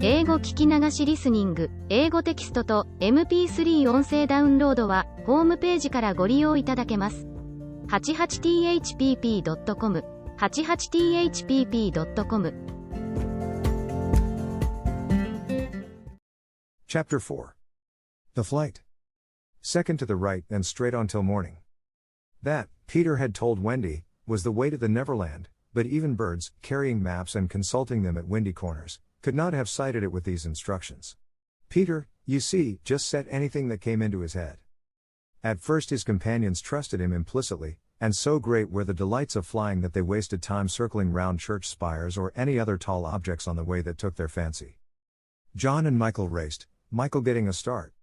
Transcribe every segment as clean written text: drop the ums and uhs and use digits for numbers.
英語聞き流しリスニング、英語テキストと MP3 音声ダウンロードはホームページからご利用いただけます。88thpp.com 88thpp.com Chapter 4. The flight. Second to the right and straight on till morning. That, Peter had told Wendy, was the way to the Neverland, but even birds, carrying maps and consulting them at windy corners, could not have sighted it with these instructions. Peter, you see, just said anything that came into his head. At first his companions trusted him implicitly, and so great were the delights of flying that they wasted time circling round church spires or any other tall objects on the way that took their fancy. John and Michael raced, Michael getting a start.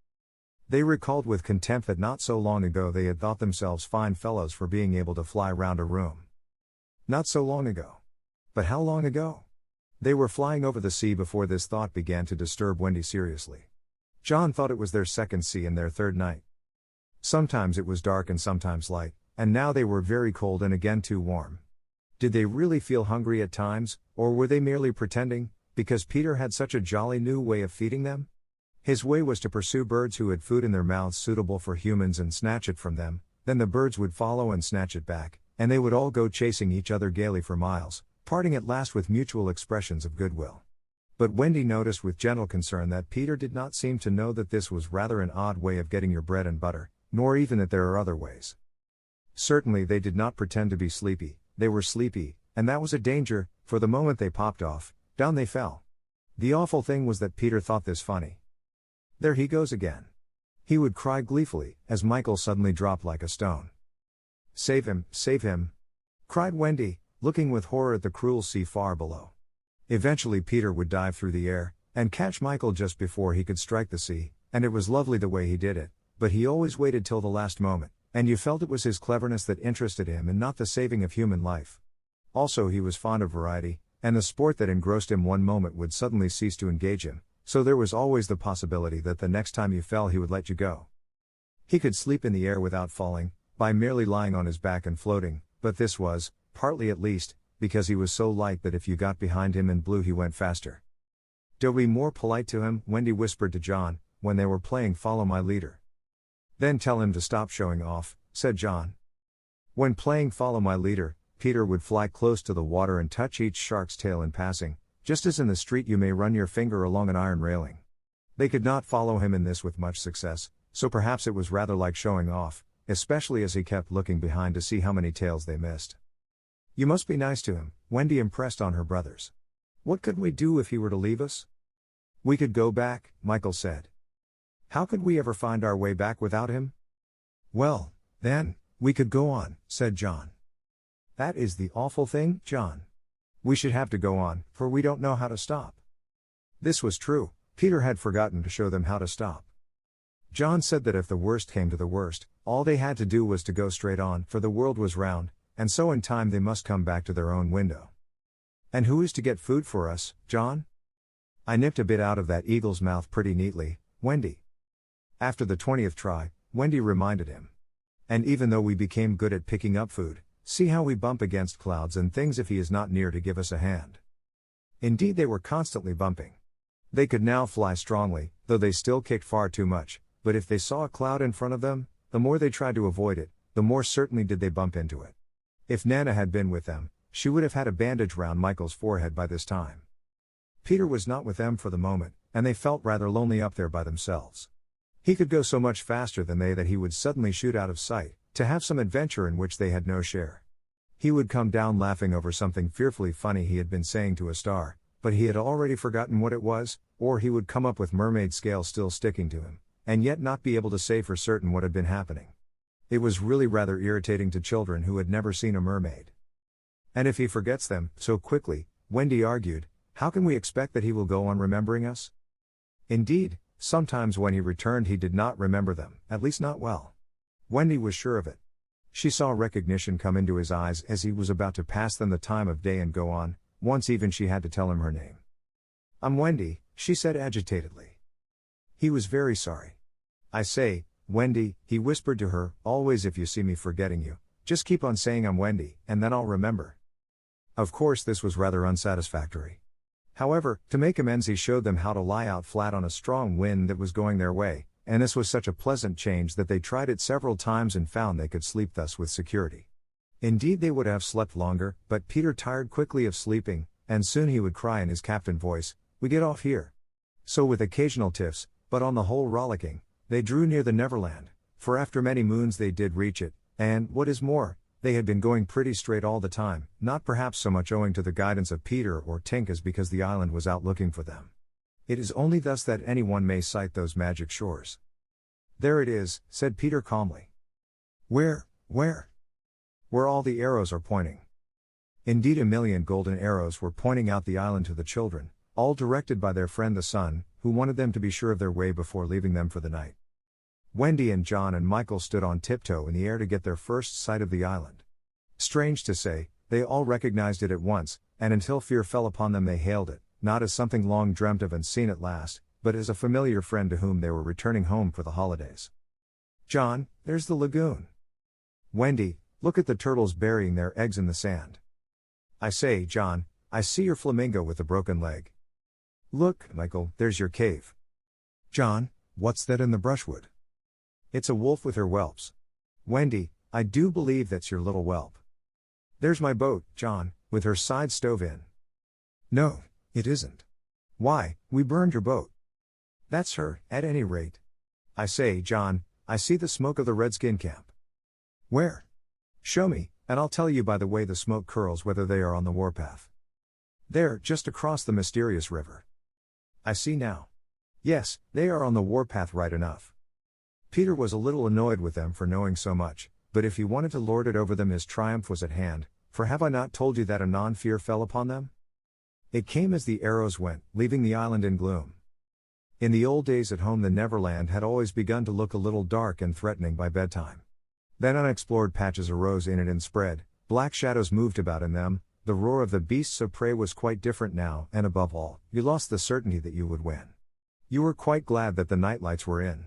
They recalled with contempt that not so long ago they had thought themselves fine fellows for being able to fly round a room. Not so long ago. But how long ago? They were flying over the sea before this thought began to disturb Wendy seriously. John thought it was their second sea and their third night. Sometimes it was dark and sometimes light, and now they were very cold and again too warm. Did they really feel hungry at times, or were they merely pretending, because Peter had such a jolly new way of feeding them? His way was to pursue birds who had food in their mouths suitable for humans and snatch it from them, then the birds would follow and snatch it back, and they would all go chasing each other gaily for miles, parting at last with mutual expressions of goodwill. But Wendy noticed with gentle concern that Peter did not seem to know that this was rather an odd way of getting your bread and butter, nor even that there are other ways. Certainly they did not pretend to be sleepy, they were sleepy, and that was a danger, for the moment they popped off, down they fell. The awful thing was that Peter thought this funny. There he goes again. He would cry gleefully, as Michael suddenly dropped like a stone. Save him, cried Wendy, looking with horror at the cruel sea far below. Eventually Peter would dive through the air, and catch Michael just before he could strike the sea, and it was lovely the way he did it, but he always waited till the last moment, and you felt it was his cleverness that interested him and not the saving of human life. Also he was fond of variety, and the sport that engrossed him one moment would suddenly cease to engage him, so there was always the possibility that the next time you fell he would let you go. He could sleep in the air without falling, by merely lying on his back and floating, but this was, partly at least, because he was so light that if you got behind him and blew he went faster. "Do be more polite to him," Wendy whispered to John, when they were playing Follow My Leader. "Then tell him to stop showing off," said John. When playing Follow My Leader, Peter would fly close to the water and touch each shark's tail in passing, just as in the street you may run your finger along an iron railing. They could not follow him in this with much success, so perhaps it was rather like showing off, especially as he kept looking behind to see how many tails they missed. "You must be nice to him," Wendy impressed on her brothers. "What could we do if he were to leave us?" "We could go back," Michael said. "How could we ever find our way back without him?" "Well, then, we could go on," said John. "That is the awful thing, John. We should have to go on, for we don't know how to stop." This was true, Peter had forgotten to show them how to stop. John said that if the worst came to the worst, all they had to do was to go straight on, for the world was round, and so in time they must come back to their own window. "And who is to get food for us, John?" "I nipped a bit out of that eagle's mouth pretty neatly, Wendy." After the 20th try, Wendy reminded him. "And even though we became good at picking up food, see how we bump against clouds and things if he is not near to give us a hand." Indeed they were constantly bumping. They could now fly strongly, though they still kicked far too much, but if they saw a cloud in front of them, the more they tried to avoid it, the more certainly did they bump into it. If Nana had been with them, she would have had a bandage round Michael's forehead by this time. Peter was not with them for the moment, and they felt rather lonely up there by themselves. He could go so much faster than they that he would suddenly shoot out of sight, to have some adventure in which they had no share. He would come down laughing over something fearfully funny he had been saying to a star, but he had already forgotten what it was, or he would come up with mermaid scales still sticking to him, and yet not be able to say for certain what had been happening. It was really rather irritating to children who had never seen a mermaid. "And if he forgets them, so quickly," Wendy argued, "how can we expect that he will go on remembering us?" Indeed, sometimes when he returned he did not remember them, at least not well. Wendy was sure of it. She saw recognition come into his eyes as he was about to pass them the time of day and go on. Once even she had to tell him her name. "I'm Wendy," she said agitatedly. He was very sorry. "I say, Wendy," he whispered to her, "always if you see me forgetting you, just keep on saying I'm Wendy, and then I'll remember." Of course this was rather unsatisfactory. However, to make amends, he showed them how to lie out flat on a strong wind that was going their way, and this was such a pleasant change that they tried it several times and found they could sleep thus with security. Indeed, they would have slept longer, but Peter tired quickly of sleeping, and soon he would cry in his captain voice, "We get off here." So with occasional tiffs, but on the whole rollicking, they drew near the Neverland, for after many moons they did reach it, and, what is more, they had been going pretty straight all the time, not perhaps so much owing to the guidance of Peter or Tink as because the island was out looking for them. It is only thus that anyone may sight those magic shores. "There it is," said Peter calmly. Where? Where all the arrows are pointing." Indeed, 1,000,000 golden arrows were pointing out the island to the children, all directed by their friend the sun, who wanted them to be sure of their way before leaving them for the night. Wendy and John and Michael stood on tiptoe in the air to get their first sight of the island. Strange to say, they all recognized it at once, and until fear fell upon them they hailed it, not as something long dreamt of and seen at last, but as a familiar friend to whom they were returning home for the holidays. "John, there's the lagoon." "Wendy, look at the turtles burying their eggs in the sand." "I say, John, I see your flamingo with the broken leg." "Look, Michael, there's your cave." "John, what's that in the brushwood?" "It's a wolf with her whelps." "Wendy, I do believe that's your little whelp." "There's my boat, John, with her side stove in." "No, it isn't." "Why, we burned your boat." "That's her, at any rate." "I say, John, I see the smoke of the Redskin camp." "Where?" "Show me, and I'll tell you by the way the smoke curls whether they are on the warpath." "There, just across the mysterious river." "I see now. Yes, they are on the warpath right enough." Peter was a little annoyed with them for knowing so much, but if he wanted to lord it over them his triumph was at hand, for have I not told you that anon fear fell upon them? It came as the arrows went, leaving the island in gloom. In the old days at home the Neverland had always begun to look a little dark and threatening by bedtime. Then unexplored patches arose in it and spread, black shadows moved about in them, the roar of the beasts of prey was quite different now, and above all, you lost the certainty that you would win. You were quite glad that the nightlights were in.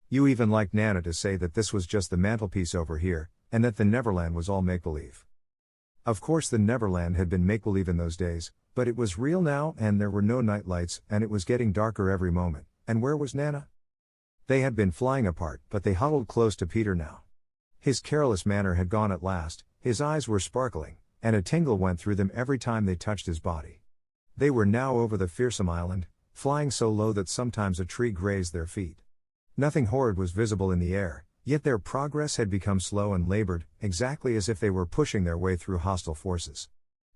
You even liked Nana to say that this was just the mantelpiece over here, and that the Neverland was all make-believe. Of course the Neverland had been make-believe in those days, but it was real now and there were no nightlights and it was getting darker every moment, and where was Nana? They had been flying apart, but they huddled close to Peter now. His careless manner had gone at last, his eyes were sparkling, and a tingle went through them every time they touched his body. They were now over the fearsome island, flying so low that sometimes a tree grazed their feet. Nothing horrid was visible in the air, yet their progress had become slow and labored, exactly as if they were pushing their way through hostile forces.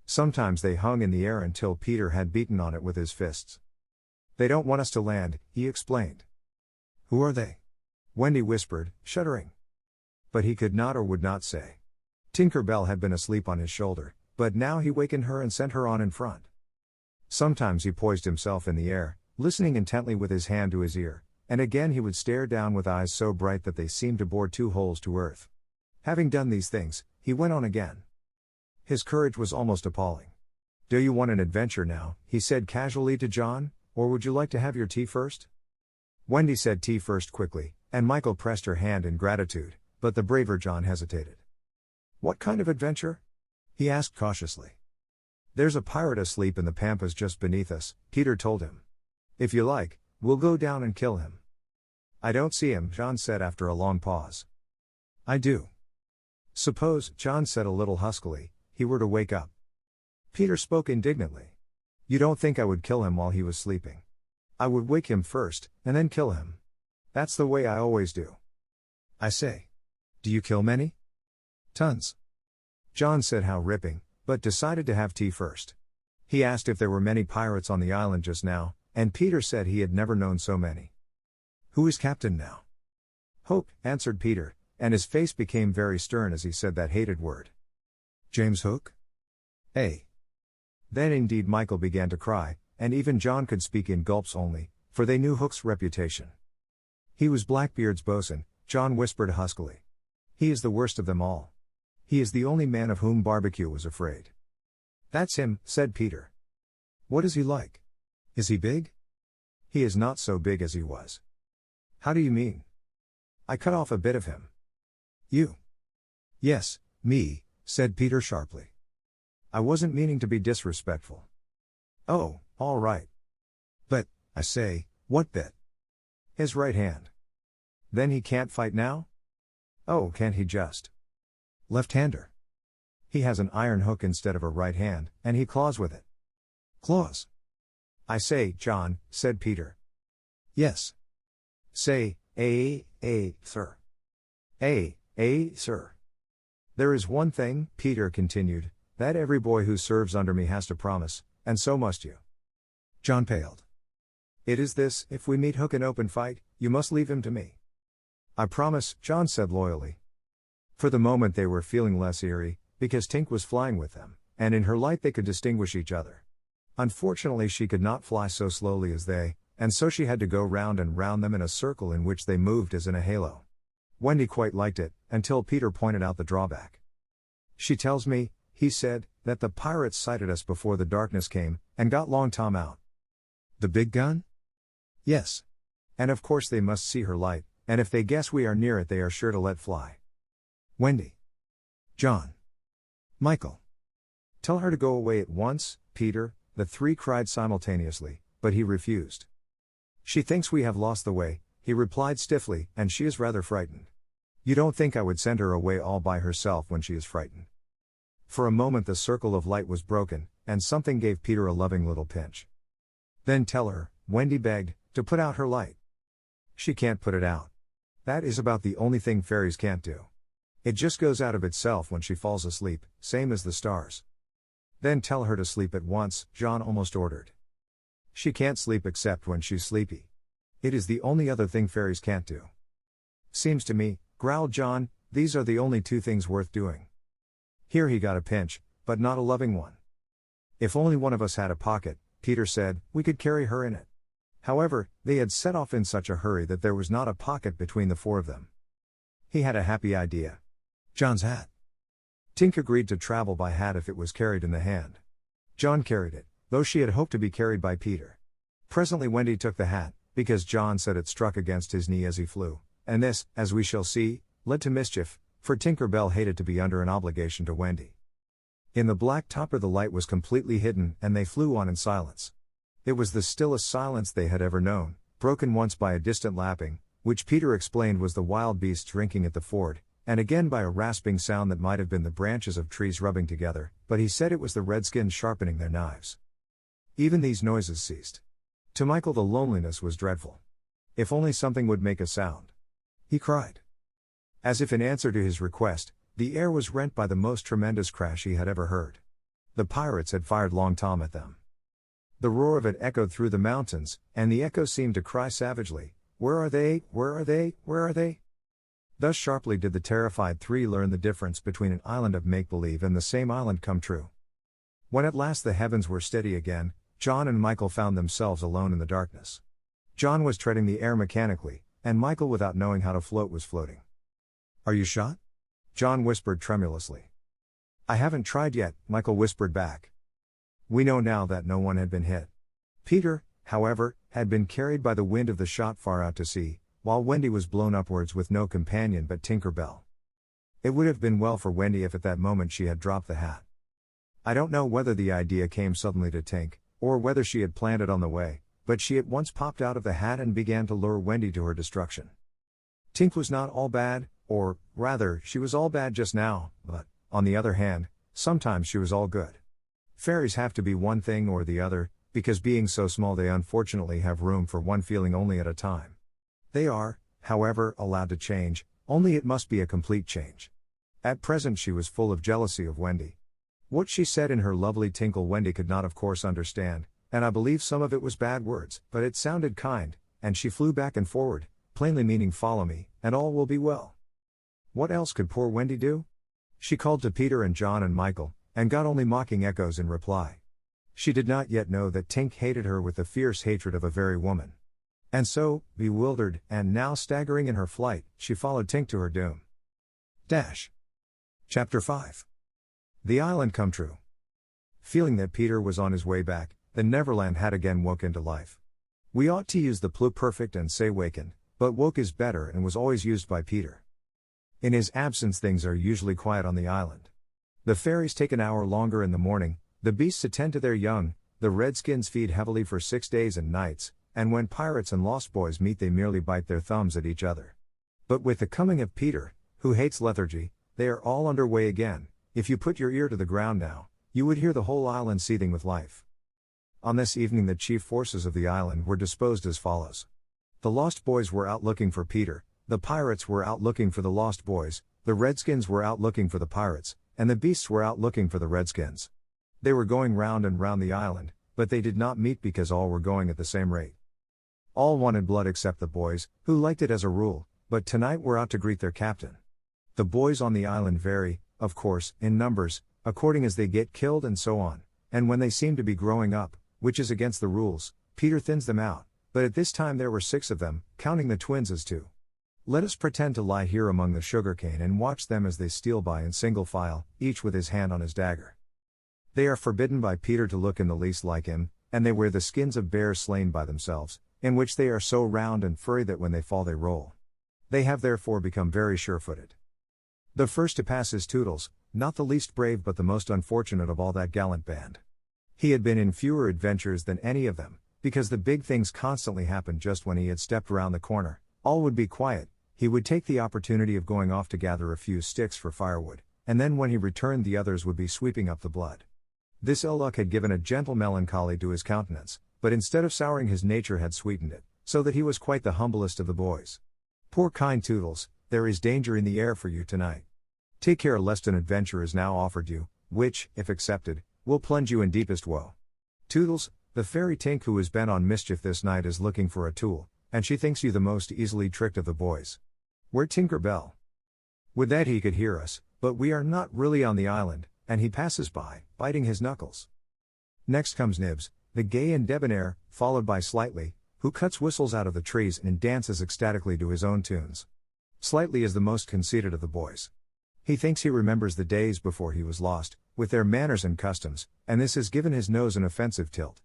Sometimes they hung in the air until Peter had beaten on it with his fists. "They don't want us to land," he explained. "Who are they?" Wendy whispered, shuddering. But he could not or would not say. Tinker Bell had been asleep on his shoulder, but now he wakened her and sent her on in front. Sometimes he poised himself in the air, listening intently with his hand to his ear, and again he would stare down with eyes so bright that they seemed to bore 2 holes to earth. Having done these things, he went on again. His courage was almost appalling. "Do you want an adventure now?" he said casually to John, "or would you like to have your tea first?" Wendy said tea first quickly, and Michael pressed her hand in gratitude, but the braver John hesitated. "What kind of adventure?" he asked cautiously. "There's a pirate asleep in the pampas just beneath us," Peter told him. "If you like, we'll go down and kill him." "I don't see him," John said after a long pause. "I do." "Suppose," John said a little huskily, "he were to wake up." Peter spoke indignantly. "You don't think I would kill him while he was sleeping? I would wake him first, and then kill him. That's the way I always do." "I say. Do you kill many?" "Tons." John said how ripping, but decided to have tea first. He asked if there were many pirates on the island just now, and Peter said he had never known so many. "Who is captain now?" "Hook," answered Peter, and his face became very stern as he said that hated word. "James Hook? Eh?" Then indeed Michael began to cry, and even John could speak in gulps only, for they knew Hook's reputation. "He was Blackbeard's bosun," John whispered huskily. "He is the worst of them all. He is the only man of whom Barbecue was afraid." "That's him," said Peter. "What is he like? Is he big?" "He is not so big as he was." "How do you mean?" "I cut off a bit of him." "You?" "Yes, me," said Peter sharply. "I wasn't meaning to be disrespectful." "Oh, all right. But, I say, what bit? His right hand. Then he can't fight now? Oh, can't he just? Left-hander. He has an iron hook instead of a right hand, and he claws with it. Claws? I say, John, said Peter. Yes. Say, sir. Sir. There is one thing, Peter continued, that every boy who serves under me has to promise, and so must you. John paled. It is this, if we meet Hook in open fight, you must leave him to me. I promise, John said loyally. For the moment they were feeling less eerie, because Tink was flying with them, and in her light they could distinguish each other. Unfortunately she could not fly so slowly as they, and so she had to go round and round them in a circle in which they moved as in a halo. Wendy quite liked it, until Peter pointed out the drawback. She tells me, he said, that the pirates sighted us before the darkness came, and got Long Tom out. The big gun? Yes. And of course they must see her light, and if they guess we are near it they are sure to let fly. Wendy. John. Michael. Tell her to go away at once, Peter, the three cried simultaneously, but he refused. She thinks we have lost the way, he replied stiffly, and she is rather frightened. You don't think I would send her away all by herself when she is frightened. For a moment the circle of light was broken, and something gave Peter a loving little pinch. Then tell her, Wendy begged, to put out her light. She can't put it out. That is about the only thing fairies can't do. It just goes out of itself when she falls asleep, same as the stars. Then tell her to sleep at once, John almost ordered. She can't sleep except when she's sleepy. It is the only other thing fairies can't do. Seems to me, growled John, these are the only two things worth doing. Here he got a pinch, but not a loving one. If only one of us had a pocket, Peter said, we could carry her in it. However, they had set off in such a hurry that there was not a pocket between the four of them. He had a happy idea. John's hat. Tink agreed to travel by hat if it was carried in the hand. John carried it, though she had hoped to be carried by Peter. Presently Wendy took the hat, because John said it struck against his knee as he flew, and this, as we shall see, led to mischief, for Tinker Bell hated to be under an obligation to Wendy. In the black topper the light was completely hidden, and they flew on in silence. It was the stillest silence they had ever known, broken once by a distant lapping, which Peter explained was the wild beasts drinking at the ford, and again by a rasping sound that might have been the branches of trees rubbing together, but he said it was the redskins sharpening their knives. Even these noises ceased. To Michael the loneliness was dreadful. If only something would make a sound. He cried. As if in answer to his request, the air was rent by the most tremendous crash he had ever heard. The pirates had fired Long Tom at them. The roar of it echoed through the mountains, and the echo seemed to cry savagely, "Where are they? Where are they? Where are they?" Thus sharply did the terrified three learn the difference between an island of make-believe and the same island come true. When at last the heavens were steady again, John and Michael found themselves alone in the darkness. John was treading the air mechanically, and Michael without knowing how to float was floating. "Are you shot?" John whispered tremulously. "I haven't tried yet," Michael whispered back. We know now that no one had been hit. Peter, however, had been carried by the wind of the shot far out to sea, while Wendy was blown upwards with no companion but Tinker Bell. It would have been well for Wendy if at that moment she had dropped the hat. I don't know whether the idea came suddenly to Tink, or whether she had planned it on the way, but she at once popped out of the hat and began to lure Wendy to her destruction. Tink was not all bad, or, rather, she was all bad just now, but, on the other hand, sometimes she was all good. Fairies have to be one thing or the other, because being so small they unfortunately have room for one feeling only at a time. They are, however, allowed to change, only it must be a complete change. At present she was full of jealousy of Wendy. What she said in her lovely tinkle Wendy could not of course understand, and I believe some of it was bad words, but it sounded kind, and she flew back and forward, plainly meaning follow me, and all will be well. What else could poor Wendy do? She called to Peter and John and Michael, and got only mocking echoes in reply. She did not yet know that Tink hated her with the fierce hatred of a very woman. And so, bewildered, and now staggering in her flight, she followed Tink to her doom. Chapter 5. The Island Come True. Feeling that Peter was on his way back, the Neverland had again woke into life. We ought to use the pluperfect and say wakened, but woke is better and was always used by Peter. In his absence things are usually quiet on the island. The fairies take an hour longer in the morning, the beasts attend to their young, the Redskins feed heavily for 6 days and nights, and when pirates and Lost Boys meet they merely bite their thumbs at each other. But with the coming of Peter, who hates lethargy, they are all underway again. If you put your ear to the ground now, you would hear the whole island seething with life. On this evening the chief forces of the island were disposed as follows. The Lost Boys were out looking for Peter, the pirates were out looking for the Lost Boys, the Redskins were out looking for the pirates, and the beasts were out looking for the Redskins. They were going round and round the island, but they did not meet because all were going at the same rate. All wanted blood except the boys, who liked it as a rule, but tonight were out to greet their captain. The boys on the island vary, of course, in numbers, according as they get killed and so on, and when they seem to be growing up, which is against the rules, Peter thins them out, but at this time there were 6 of them, counting the twins as 2. Let us pretend to lie here among the sugarcane and watch them as they steal by in single file, each with his hand on his dagger. They are forbidden by Peter to look in the least like him, and they wear the skins of bears slain by themselves, in which they are so round and furry that when they fall they roll. They have therefore become very sure-footed. The first to pass is Toodles, not the least brave but the most unfortunate of all that gallant band. He had been in fewer adventures than any of them, because the big things constantly happened just when he had stepped round the corner. All would be quiet, he would take the opportunity of going off to gather a few sticks for firewood, and then when he returned the others would be sweeping up the blood. This ill luck had given a gentle melancholy to his countenance, but instead of souring his nature had sweetened it, so that he was quite the humblest of the boys. Poor kind Toodles, there is danger in the air for you tonight. Take care lest an adventure is now offered you, which, if accepted, will plunge you in deepest woe. Toodles, the fairy Tink who is bent on mischief this night is looking for a tool, and she thinks you the most easily tricked of the boys. Where Tinker Bell? Would that he could hear us, but we are not really on the island, and he passes by, biting his knuckles. Next comes Nibs, the gay and debonair, followed by Slightly, who cuts whistles out of the trees and dances ecstatically to his own tunes. Slightly is the most conceited of the boys. He thinks he remembers the days before he was lost, with their manners and customs, and this has given his nose an offensive tilt.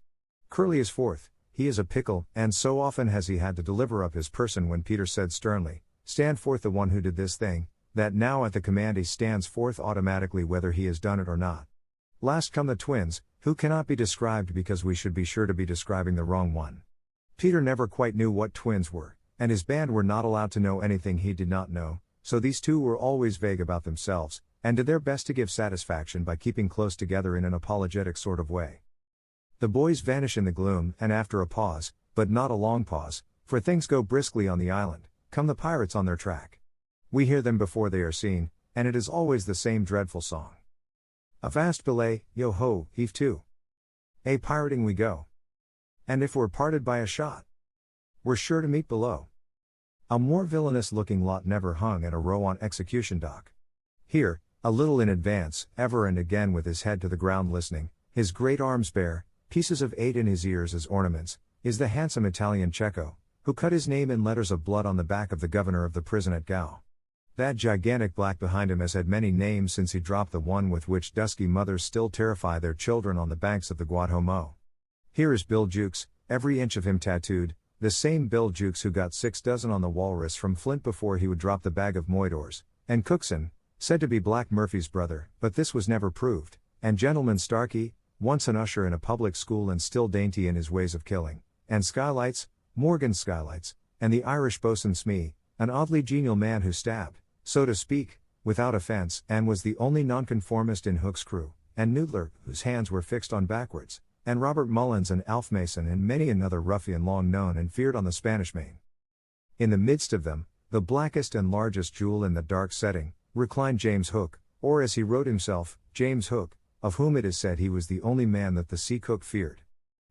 Curly is fourth, he is a pickle, and so often has he had to deliver up his person when Peter said sternly, "Stand forth the one who did this thing," that now at the command he stands forth automatically whether he has done it or not. Last come the twins, who cannot be described because we should be sure to be describing the wrong one. Peter never quite knew what twins were, and his band were not allowed to know anything he did not know, so these two were always vague about themselves, and did their best to give satisfaction by keeping close together in an apologetic sort of way. The boys vanish in the gloom, and after a pause, but not a long pause, for things go briskly on the island, come the pirates on their track. We hear them before they are seen, and it is always the same dreadful song. Avast belay, yo ho, heave to. A pirating we go. And if we're parted by a shot, we're sure to meet below. A more villainous looking lot never hung in a row on execution dock. Here, a little in advance, ever and again with his head to the ground listening, his great arms bare, pieces of 8 in his ears as ornaments, is the handsome Italian Cecco, who cut his name in letters of blood on the back of the governor of the prison at Gao. That gigantic black behind him has had many names since he dropped the one with which dusky mothers still terrify their children on the banks of the Guadalhormo. Here is Bill Jukes, every inch of him tattooed, the same Bill Jukes who got 6 dozen on the walrus from Flint before he would drop the bag of moidores, and Cookson, said to be Black Murphy's brother, but this was never proved, and Gentleman Starkey, once an usher in a public school and still dainty in his ways of killing, and Skylights, Morgan Skylights, and the Irish boatswain Smee, an oddly genial man who stabbed, so to speak, without offense, and was the only nonconformist in Hook's crew, and Noodler, whose hands were fixed on backwards, and Robert Mullins and Alf Mason and many another ruffian long known and feared on the Spanish Main. In the midst of them, the blackest and largest jewel in the dark setting, reclined James Hook, or as he wrote himself, James Hook, of whom it is said he was the only man that the sea cook feared.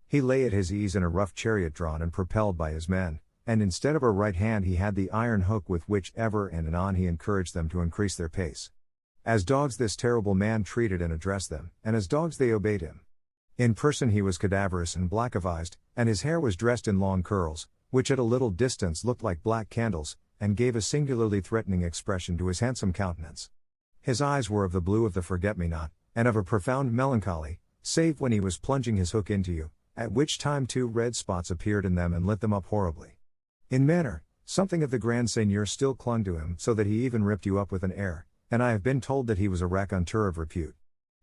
He lay at his ease in a rough chariot drawn and propelled by his men, and instead of a right hand he had the iron hook with which ever and anon he encouraged them to increase their pace. As dogs this terrible man treated and addressed them, and as dogs they obeyed him. In person he was cadaverous and black-avised, and his hair was dressed in long curls, which at a little distance looked like black candles, and gave a singularly threatening expression to his handsome countenance. His eyes were of the blue of the forget-me-not, and of a profound melancholy, save when he was plunging his hook into you, at which time 2 red spots appeared in them and lit them up horribly. In manner, something of the Grand Seigneur still clung to him so that he even ripped you up with an air, and I have been told that he was a raconteur of repute.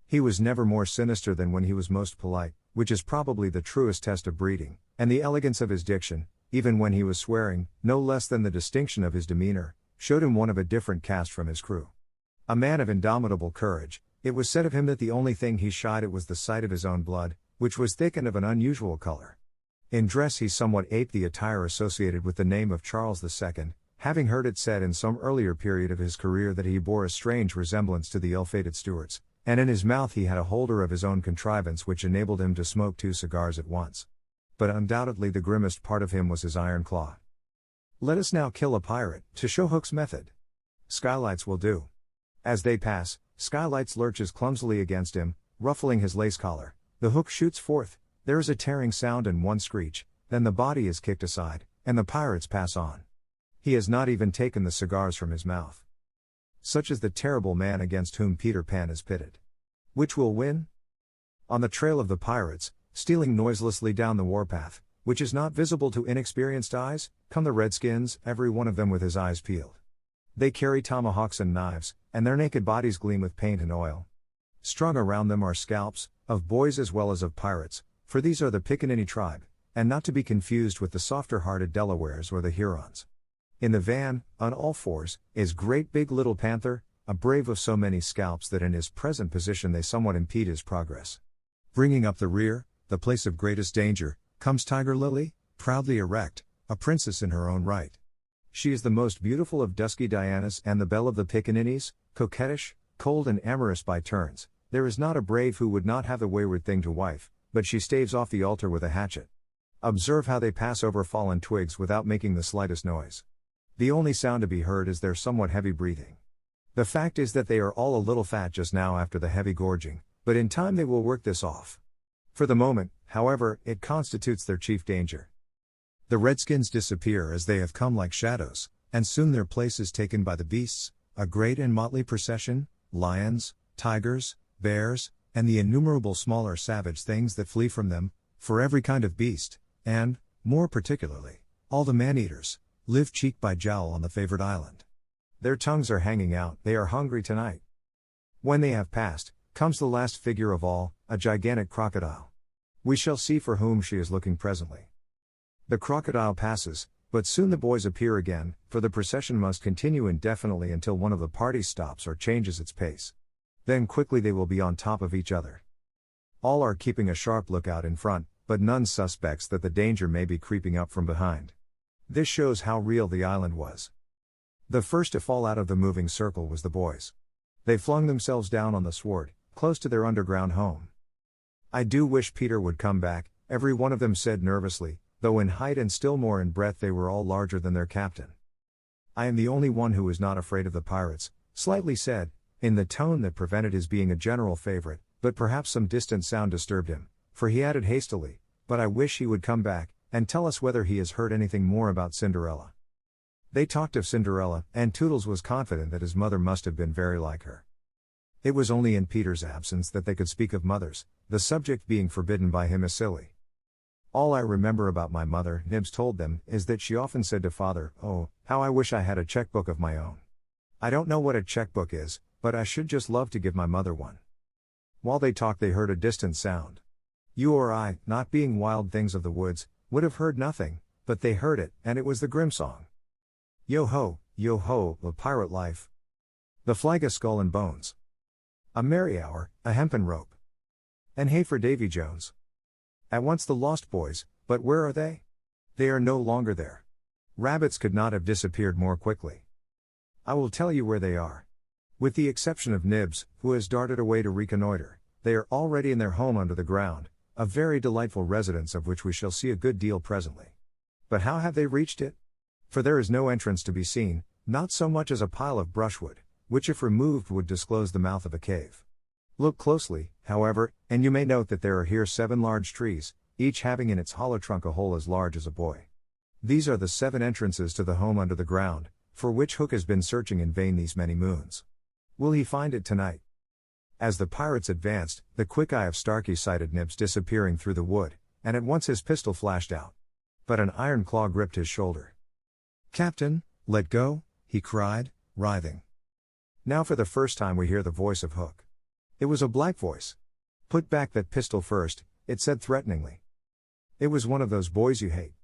He was never more sinister than when he was most polite, which is probably the truest test of breeding, and the elegance of his diction, even when he was swearing, no less than the distinction of his demeanor, showed him one of a different caste from his crew. A man of indomitable courage, it was said of him that the only thing he shied at was the sight of his own blood, which was thick and of an unusual color. In dress he somewhat aped the attire associated with the name of Charles II, having heard it said in some earlier period of his career that he bore a strange resemblance to the ill-fated Stuarts, and in his mouth he had a holder of his own contrivance which enabled him to smoke 2 cigars at once. But undoubtedly the grimmest part of him was his iron claw. Let us now kill a pirate, to show Hook's method. Skylights will do. As they pass, Skylights lurches clumsily against him, ruffling his lace collar. The hook shoots forth, there is a tearing sound and one screech, then the body is kicked aside, and the pirates pass on. He has not even taken the cigars from his mouth. Such is the terrible man against whom Peter Pan is pitted. Which will win? On the trail of the pirates, stealing noiselessly down the warpath, which is not visible to inexperienced eyes, come the redskins, every one of them with his eyes peeled. They carry tomahawks and knives, and their naked bodies gleam with paint and oil. Strung around them are scalps, of boys as well as of pirates, for these are the Pickaninny tribe, and not to be confused with the softer-hearted Delawares or the Hurons. In the van, on all fours, is Great Big Little Panther, a brave of so many scalps that in his present position they somewhat impede his progress. Bringing up the rear, the place of greatest danger, comes Tiger Lily, proudly erect, a princess in her own right. She is the most beautiful of dusky Dianas and the belle of the Pickaninnies, coquettish, cold and amorous by turns. There is not a brave who would not have the wayward thing to wife, but she staves off the altar with a hatchet. Observe how they pass over fallen twigs without making the slightest noise. The only sound to be heard is their somewhat heavy breathing. The fact is that they are all a little fat just now after the heavy gorging, but in time they will work this off. For the moment, however, it constitutes their chief danger. The redskins disappear as they have come like shadows, and soon their place is taken by the beasts, a great and motley procession, lions, tigers, bears, and the innumerable smaller savage things that flee from them, for every kind of beast, and, more particularly, all the man-eaters, live cheek by jowl on the favored island. Their tongues are hanging out, they are hungry tonight. When they have passed, comes the last figure of all, a gigantic crocodile. We shall see for whom she is looking presently. The crocodile passes, but soon the boys appear again, for the procession must continue indefinitely until one of the parties stops or changes its pace. Then quickly they will be on top of each other. All are keeping a sharp lookout in front, but none suspects that the danger may be creeping up from behind. This shows how real the island was. The first to fall out of the moving circle was the boys. They flung themselves down on the sward, close to their underground home. I do wish Peter would come back, every one of them said nervously, though in height and still more in breadth they were all larger than their captain. I am the only one who is not afraid of the pirates, Slightly said, in the tone that prevented his being a general favorite, but perhaps some distant sound disturbed him, for he added hastily, but I wish he would come back, and tell us whether he has heard anything more about Cinderella. They talked of Cinderella, and Toodles was confident that his mother must have been very like her. It was only in Peter's absence that they could speak of mothers, the subject being forbidden by him as silly. All I remember about my mother, Nibs told them, is that she often said to father, "Oh, how I wish I had a checkbook of my own. I don't know what a checkbook is, but I should just love to give my mother one." While they talked they heard a distant sound. You or I, not being wild things of the woods, would have heard nothing, but they heard it, and it was the Grimm song. Yo-ho, the pirate life. The flag a skull and bones. A merry hour, a hempen rope. And hey for Davy Jones. At once the lost boys, but where are they? They are no longer there. Rabbits could not have disappeared more quickly. I will tell you where they are. With the exception of Nibs, who has darted away to reconnoiter, they are already in their home under the ground, a very delightful residence of which we shall see a good deal presently. But how have they reached it? For there is no entrance to be seen, not so much as a pile of brushwood, which if removed would disclose the mouth of a cave. Look closely, however, and you may note that there are here 7 large trees, each having in its hollow trunk a hole as large as a boy. These are the 7 entrances to the home under the ground, for which Hook has been searching in vain these many moons. Will he find it tonight? As the pirates advanced, the quick eye of Starkey sighted Nibs disappearing through the wood, and at once his pistol flashed out. But an iron claw gripped his shoulder. "Captain, let go," he cried, writhing. Now for the first time we hear the voice of Hook. It was a black voice. "Put back that pistol first, it said threateningly. It was one of those boys you hate.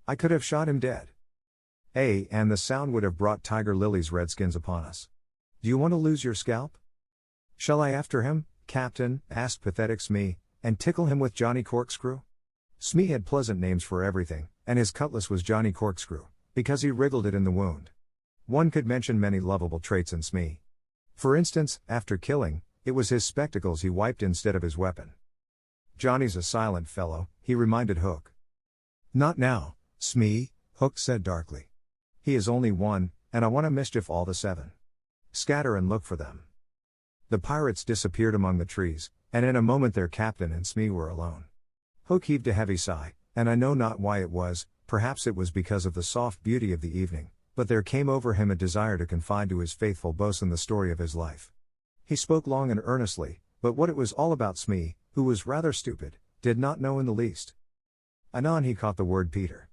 I could have shot him dead. And the sound would have brought Tiger Lily's redskins upon us. Do you want to lose your scalp? Shall I after him, Captain, asked pathetic Smee, and tickle him with Johnny Corkscrew? Smee had pleasant names for everything, and his cutlass was Johnny Corkscrew, because he wriggled it in the wound. One could mention many lovable traits in Smee. For instance, after killing, it was his spectacles he wiped instead of his weapon. Johnny's a silent fellow, he reminded Hook. Not now, Smee, Hook said darkly. He is only one, and I want to mischief all the seven. Scatter and look for them. The pirates disappeared among the trees, and in a moment their captain and Smee were alone. Hook heaved a heavy sigh, and I know not why it was, perhaps it was because of the soft beauty of the evening, but there came over him a desire to confide to his faithful boatswain the story of his life. He spoke long and earnestly, but what it was all about Smee, who was rather stupid, did not know in the least. Anon he caught the word Peter.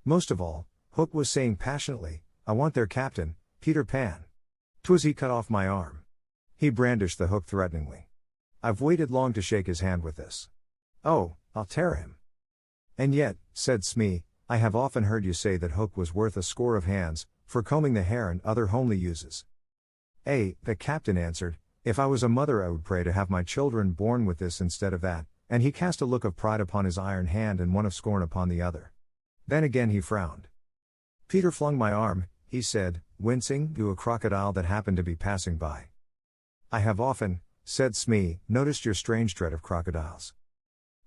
Most of all, Hook was saying passionately, I want their captain, Peter Pan. 'Twas he cut off my arm. He brandished the hook threateningly. I've waited long to shake his hand with this. Oh, I'll tear him. And yet, said Smee, I have often heard you say that Hook was worth a score of hands, for combing the hair and other homely uses. The captain answered, if I was a mother I would pray to have my children born with this instead of that, and he cast a look of pride upon his iron hand and one of scorn upon the other. Then again he frowned. Peter flung my arm, he said, wincing, to a crocodile that happened to be passing by. I have often, said Smee, noticed your strange dread of crocodiles.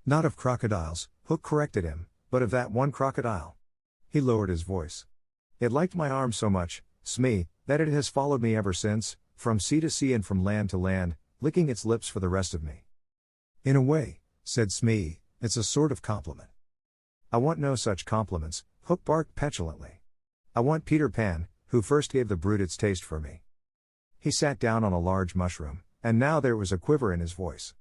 Not of crocodiles, Hook corrected him, but of that one crocodile. He lowered his voice. It liked my arm so much, Smee, that it has followed me ever since, from sea to sea and from land to land, licking its lips for the rest of me. In a way, said Smee, it's a sort of compliment. I want no such compliments, Hook barked petulantly. I want Peter Pan, who first gave the brute its taste for me. He sat down on a large mushroom, and now there was a quiver in his voice.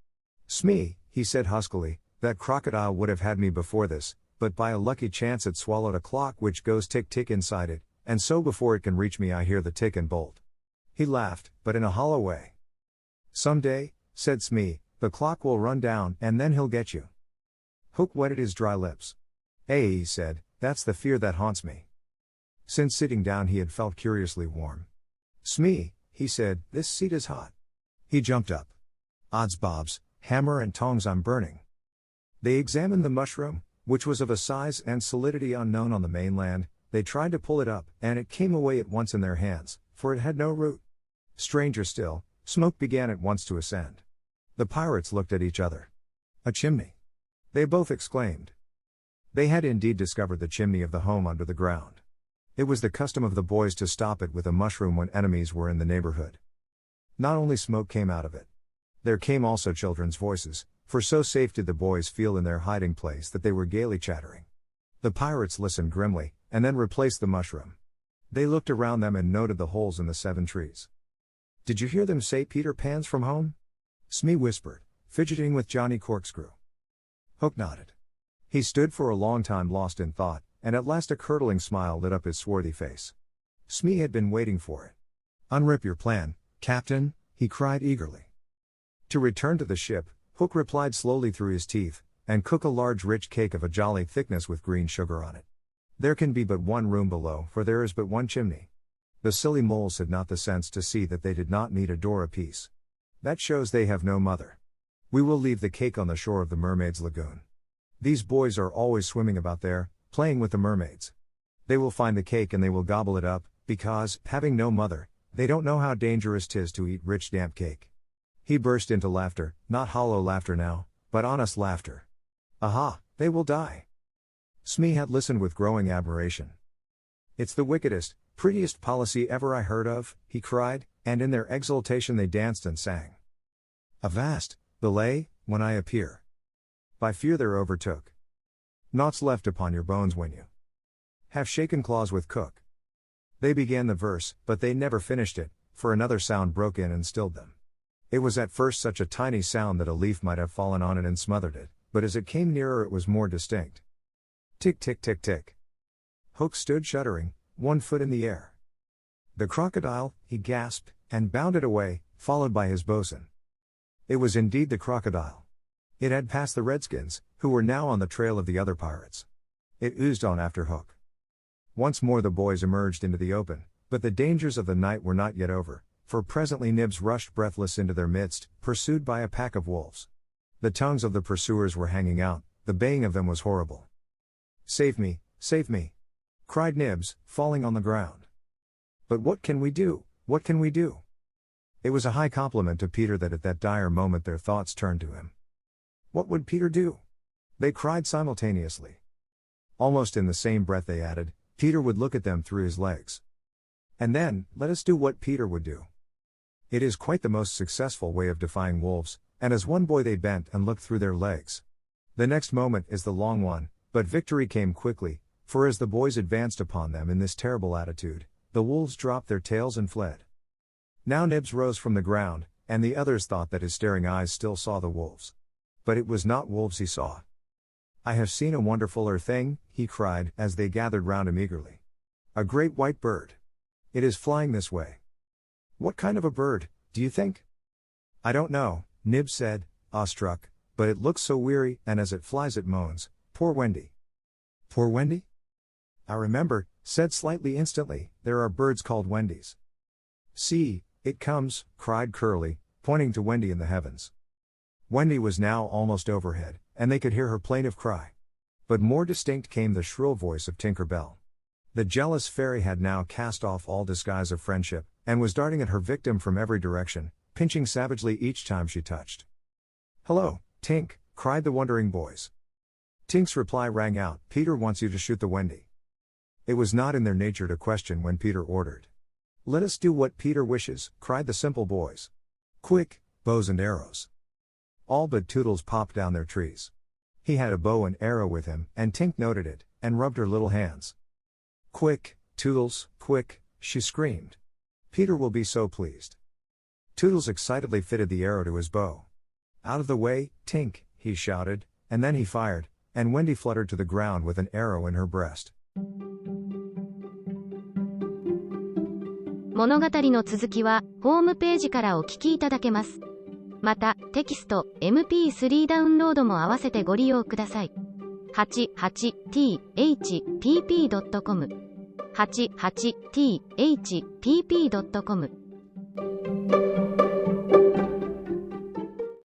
Smee, he said huskily, that crocodile would have had me before this, but by a lucky chance it swallowed a clock which goes tick-tick inside it, and so before it can reach me I hear the tick and bolt. He laughed, but in a hollow way. Some day, said Smee, the clock will run down and then he'll get you. Hook wetted his dry lips. He said, that's the fear that haunts me. Since sitting down he had felt curiously warm. Smee, he said, this seat is hot. He jumped up. Odds bobs, hammer and tongs, I'm burning. They examined the mushroom, which was of a size and solidity unknown on the mainland. They tried to pull it up, and it came away at once in their hands, for it had no root. Stranger still, smoke began at once to ascend. The pirates looked at each other. A chimney! They both exclaimed. They had indeed discovered the chimney of the home under the ground. It was the custom of the boys to stop it with a mushroom when enemies were in the neighborhood. Not only smoke came out of it. There came also children's voices, for so safe did the boys feel in their hiding place that they were gaily chattering. The pirates listened grimly, and then replaced the mushroom. They looked around them and noted the holes in the 7 trees. Did you hear them say Peter Pan's from home? Smee whispered, fidgeting with Johnny Corkscrew. Hook nodded. He stood for a long time lost in thought, and at last a curdling smile lit up his swarthy face. Smee had been waiting for it. Unrip your plan, Captain, he cried eagerly. To return to the ship, Hook replied slowly through his teeth, and cook a large rich cake of a jolly thickness with green sugar on it. There can be but one room below, for there is but one chimney. The silly moles had not the sense to see that they did not need a door apiece. That shows they have no mother. We will leave the cake on the shore of the Mermaid's Lagoon. These boys are always swimming about there, playing with the mermaids. They will find the cake and they will gobble it up, because, having no mother, they don't know how dangerous 'tis to eat rich damp cake. He burst into laughter, not hollow laughter now, but honest laughter. Aha, they will die. Smee had listened with growing admiration. It's the wickedest, prettiest policy ever I heard of, he cried, and in their exultation they danced and sang. Avast, belay, when I appear. By fear they're overtook. Naught's left upon your bones when you have shaken claws with cook. They began the verse, but they never finished it, for another sound broke in and stilled them. It was at first such a tiny sound that a leaf might have fallen on it and smothered it, but as it came nearer it was more distinct. Tick tick tick tick. Hook stood shuddering, one foot in the air. The crocodile, he gasped, and bounded away, followed by his boatswain. It was indeed the crocodile. It had passed the Redskins, who were now on the trail of the other pirates. It oozed on after Hook. Once more the boys emerged into the open, but the dangers of the night were not yet over, for presently Nibs rushed breathless into their midst, pursued by a pack of wolves. The tongues of the pursuers were hanging out, the baying of them was horrible. "Save me, save me!" cried Nibs, falling on the ground. "But what can we do, what can we do?" It was a high compliment to Peter that at that dire moment their thoughts turned to him. What would Peter do? They cried simultaneously. Almost in the same breath they added, Peter would look at them through his legs. And then, let us do what Peter would do. It is quite the most successful way of defying wolves, and as one boy they bent and looked through their legs. The next moment is the long one, but victory came quickly, for as the boys advanced upon them in this terrible attitude, the wolves dropped their tails and fled. Now Nibs rose from the ground, and the others thought that his staring eyes still saw the wolves. But it was not wolves he saw. "I have seen a wonderfuler thing," he cried, as they gathered round him eagerly. "A great white bird. It is flying this way." "What kind of a bird, do you think?" "I don't know," Nibs said, awestruck, "but it looks so weary, and as it flies it moans, 'Poor Wendy.'" "Poor Wendy?" "I remember," said Slightly instantly, "there are birds called Wendies." "See, it comes," cried Curly, pointing to Wendy in the heavens. Wendy was now almost overhead, and they could hear her plaintive cry. But more distinct came the shrill voice of Tinker Bell. The jealous fairy had now cast off all disguise of friendship, and was darting at her victim from every direction, pinching savagely each time she touched. "Hello, Tink," cried the wondering boys. Tink's reply rang out, "Peter wants you to shoot the Wendy." It was not in their nature to question when Peter ordered. "Let us do what Peter wishes," cried the simple boys. "Quick, bows and arrows." All but Toodles popped down their trees. He had a bow and arrow with him, and Tink noted it, and rubbed her little hands. "Quick, Toodles, quick," she screamed. "Peter will be so pleased." Toodles excitedly fitted the arrow to his bow. "Out of the way, Tink," he shouted, and then he fired, and Wendy fluttered to the ground with an arrow in her breast. 物語の続きは、ホームページからお聞きいただけます。また、テキスト、MP3 ダウンロードも合わせてご利用ください。88thpp.com 88thpp.com